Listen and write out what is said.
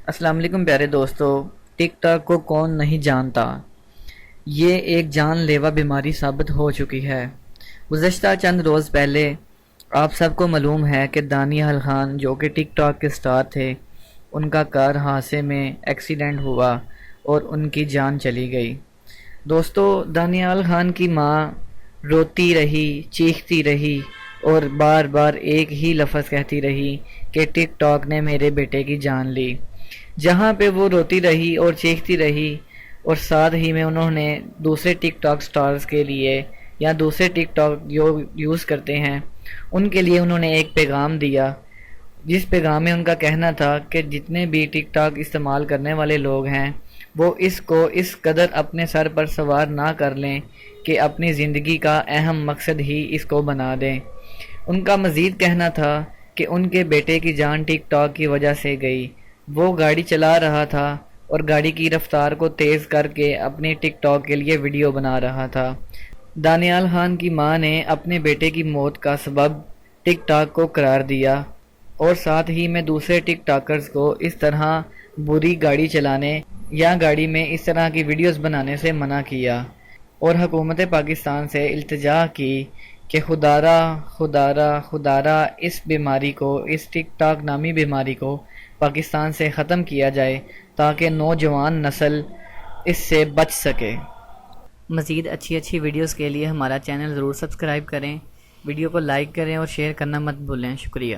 السلام علیکم پیارے دوستو، ٹک ٹاک کو کون نہیں جانتا؟ یہ ایک جان لیوا بیماری ثابت ہو چکی ہے۔ گزشتہ چند روز پہلے آپ سب کو معلوم ہے کہ دانیال خان جو کہ ٹک ٹاک کے سٹار تھے، ان کا کار حادثے میں ایکسیڈنٹ ہوا اور ان کی جان چلی گئی۔ دوستو، دانیال خان کی ماں روتی رہی، چیختی رہی اور بار بار ایک ہی لفظ کہتی رہی کہ ٹک ٹاک نے میرے بیٹے کی جان لی۔ جہاں پہ وہ روتی رہی اور چیختی رہی، اور ساتھ ہی میں انہوں نے دوسرے ٹک ٹاک سٹارز کے لیے یا دوسرے ٹک ٹاک جو یوز کرتے ہیں ان کے لیے انہوں نے ایک پیغام دیا، جس پیغام میں ان کا کہنا تھا کہ جتنے بھی ٹک ٹاک استعمال کرنے والے لوگ ہیں وہ اس کو اس قدر اپنے سر پر سوار نہ کر لیں کہ اپنی زندگی کا اہم مقصد ہی اس کو بنا دیں۔ ان کا مزید کہنا تھا کہ ان کے بیٹے کی جان ٹک ٹاک کی وجہ سے گئی۔ وہ گاڑی چلا رہا تھا اور گاڑی کی رفتار کو تیز کر کے اپنے ٹک ٹاک کے لیے ویڈیو بنا رہا تھا۔ دانیال خان کی ماں نے اپنے بیٹے کی موت کا سبب ٹک ٹاک کو قرار دیا اور ساتھ ہی میں دوسرے ٹک ٹاکرز کو اس طرح بری گاڑی چلانے یا گاڑی میں اس طرح کی ویڈیوز بنانے سے منع کیا، اور حکومت پاکستان سے التجا کی کہ خدارا خدارا خدارا اس بیماری کو، اس ٹک ٹاک نامی بیماری کو پاکستان سے ختم کیا جائے تاکہ نوجوان نسل اس سے بچ سکے۔ مزید اچھی ویڈیوز کے لیے ہمارا چینل ضرور سبسکرائب کریں، ویڈیو کو لائک کریں اور شیئر کرنا مت بھولیں۔ شکریہ۔